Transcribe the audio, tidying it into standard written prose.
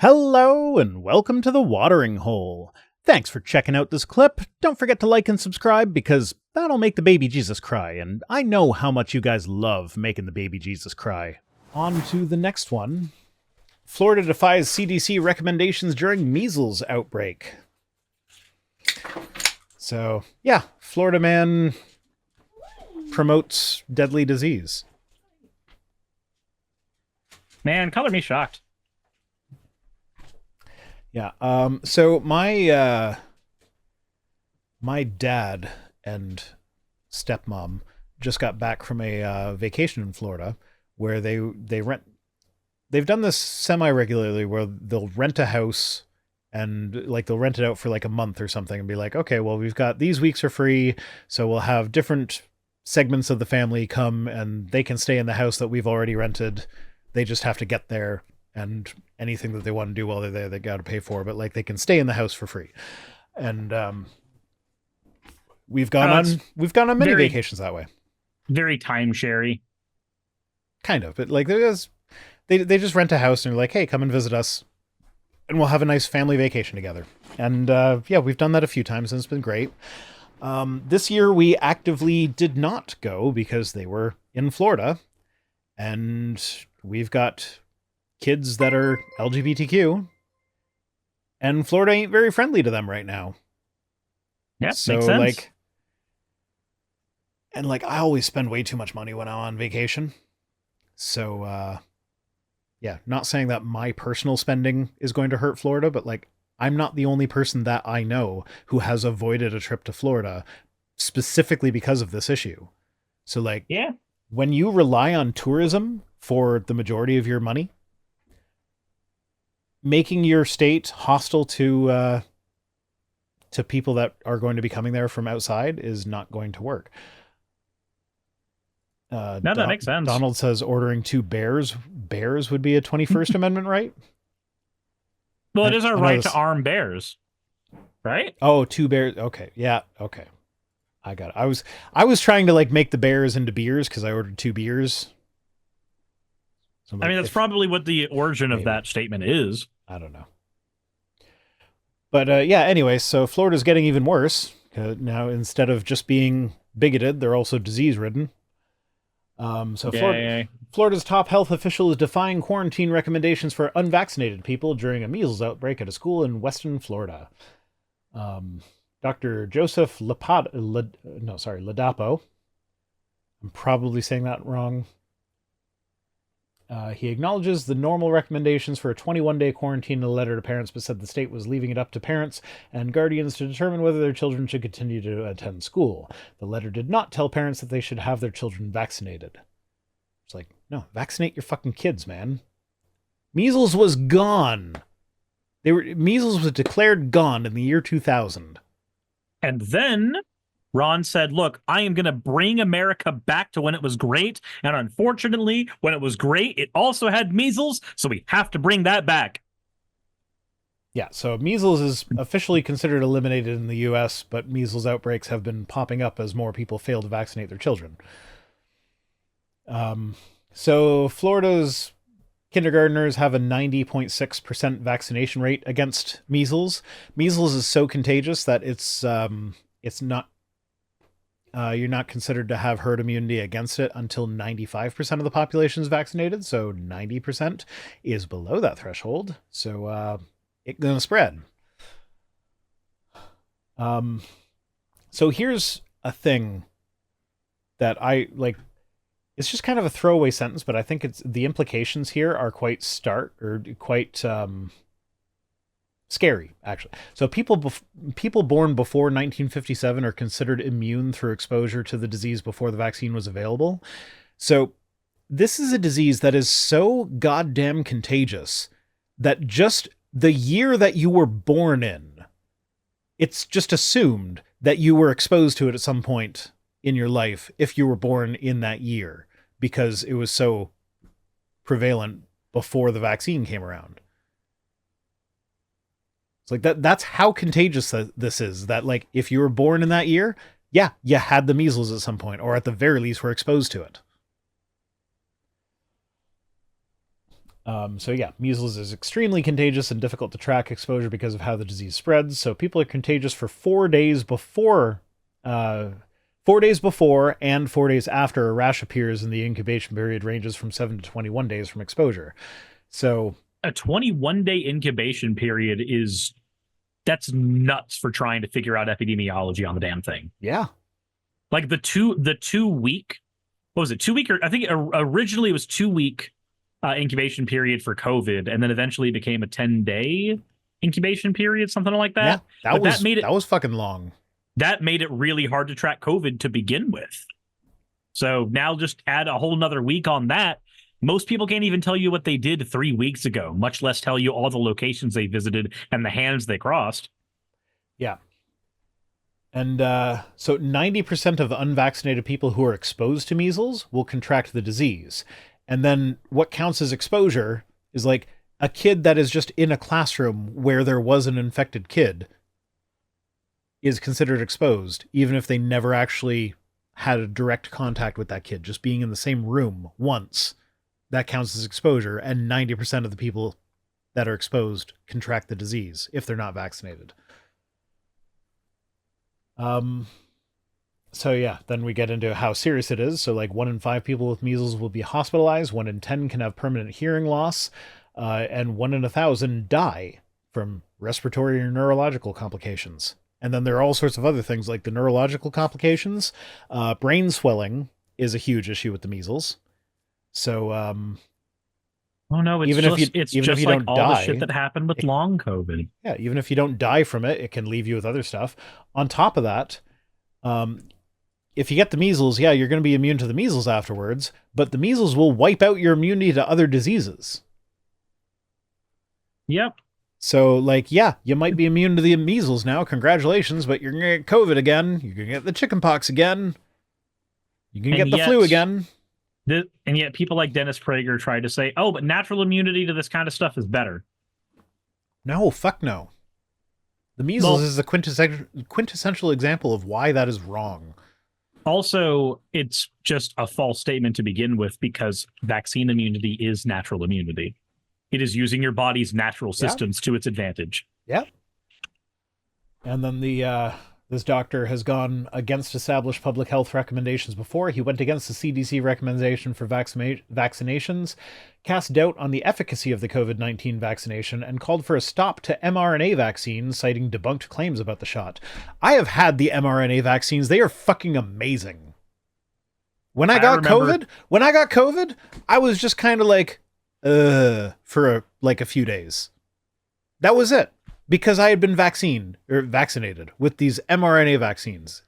Hello and welcome to the Watering Hole. Thanks for checking out this clip. Don't forget to like and subscribe because that'll make the baby Jesus cry, and I know how much you guys love making the baby Jesus cry. On to the next one. Florida defies CDC recommendations during measles outbreak. So, yeah, Florida man promotes deadly disease. Man, color me shocked. Yeah. So my dad and stepmom just got back from a vacation in Florida, where they've done this semi-regularly, where they'll rent a house and they'll rent it out for like a month or something and be like, okay, well, we've got these weeks are free, so we'll have different segments of the family come and they can stay in the house that we've already rented. They just have to get there, and anything that they want to do while they're there, they got to pay for, but they can stay in the house for free. And we've gone on many vacations that way. Very timeshare-y. Kind of, but they just rent a house and they're like, hey, come and visit us and we'll have a nice family vacation together. And yeah, we've done that a few times and it's been great. This year we actively did not go because they were in Florida, and we've got kids that are LGBTQ, and Florida ain't very friendly to them right now. Yeah, so makes sense. I always spend way too much money when I'm on vacation. So, yeah, not saying that my personal spending is going to hurt Florida, but I'm not the only person that I know who has avoided a trip to Florida specifically because of this issue. So yeah, when you rely on tourism for the majority of your money, making your state hostile to people that are going to be coming there from outside is not going to work. No, that makes sense. Donald says ordering 2 bears would be a 21st Amendment right? Well, it is our right to arm bears, right? Oh, 2 bears. Okay. Yeah. Okay. I got it. I was trying to make the bears into beers because I ordered 2 beers. So I mean, that's probably what the origin of that statement is. I don't know. But yeah, anyway, so Florida's getting even worse. Now, instead of just being bigoted, they're also disease-ridden. Florida's top health official is defying quarantine recommendations for unvaccinated people during a measles outbreak at a school in Western Florida. Dr. Joseph Ladapo. I'm probably saying that wrong. He acknowledges the normal recommendations for a 21-day quarantine in a letter to parents, but said the state was leaving it up to parents and guardians to determine whether their children should continue to attend school. The letter did not tell parents that they should have their children vaccinated. It's no, vaccinate your fucking kids, man. Measles was gone. Measles was declared gone in the year 2000. And then Ron said, look, I am going to bring America back to when it was great. And unfortunately, when it was great, it also had measles. So we have to bring that back. Yeah, so measles is officially considered eliminated in the U.S., but measles outbreaks have been popping up as more people fail to vaccinate their children. So Florida's kindergartners have a 90.6% vaccination rate against measles. Measles is so contagious that it's not... you're not considered to have herd immunity against it until 95% of the population is vaccinated. So 90% is below that threshold. So it's going to spread. So here's a thing that I like. It's just kind of a throwaway sentence, but I think the implications here are quite scary, actually. So people born before 1957 are considered immune through exposure to the disease before the vaccine was available. So this is a disease that is so goddamn contagious that just the year that you were born in, it's just assumed that you were exposed to it at some point in your life if you were born in that year, because it was so prevalent before the vaccine came around. It's that's how contagious this is, that if you were born in that year, yeah, you had the measles at some point, or at the very least were exposed to it. So yeah, measles is extremely contagious and difficult to track exposure because of how the disease spreads. So people are contagious for 4 days before, 4 days before and 4 days after a rash appears, and the incubation period ranges from 7 to 21 days from exposure. So A 21-day incubation period is that's nuts for trying to figure out epidemiology on the damn thing. yeah, Like the 2 week, what was it? 2 week, or I think originally it was 2 week incubation period for COVID, and then eventually it became a 10-day incubation period, something like yeah, that. But that was fucking long. that made it really hard to track COVID to begin with. So now just add a whole nother week on that. Most people can't even tell you what they did 3 weeks ago, much less tell you all the locations they visited and the hands they crossed. Yeah. And so 90% of unvaccinated people who are exposed to measles will contract the disease. And then what counts as exposure is like a kid that is just in a classroom where there was an infected kid is considered exposed, even if they never actually had a direct contact with that kid. Just being in the same room once, that counts as exposure. And 90% of the people that are exposed contract the disease if they're not vaccinated. So yeah, then we get into how serious it is. So like 1 in 5 people with measles will be hospitalized. 1 in 10 can have permanent hearing loss, and 1 in 1,000 die from respiratory or neurological complications. And then there are all sorts of other things like the neurological complications. Brain swelling is a huge issue with the measles. So Oh no, even if you like don't all die, the shit that happened with long COVID. yeah, even if you don't die from it, it can leave you with other stuff. On top of that, if you get the measles, yeah, you're going to be immune to the measles afterwards, but the measles will wipe out your immunity to other diseases. Yep. So, like, yeah, you might be immune to the measles now. Congratulations, but you're going to get COVID again. You're going to get the chickenpox again. You can get the flu again. And yet people like Dennis Prager tried to say, oh, but natural immunity to this kind of stuff is better. No, fuck no. The measles is a quintessential example of why that is wrong. Also, it's just a false statement to begin with, because vaccine immunity is natural immunity. It is using your body's natural systems to its advantage. Yeah. And then this doctor has gone against established public health recommendations before. He went against the CDC recommendation for vaccinations, cast doubt on the efficacy of the COVID-19 vaccination, and called for a stop to mRNA vaccines, citing debunked claims about the shot. I have had the mRNA vaccines. They are fucking amazing. When I got COVID, I was just kind of like, for a few days. That was it. Because I had been vaccinated with these mRNA vaccines.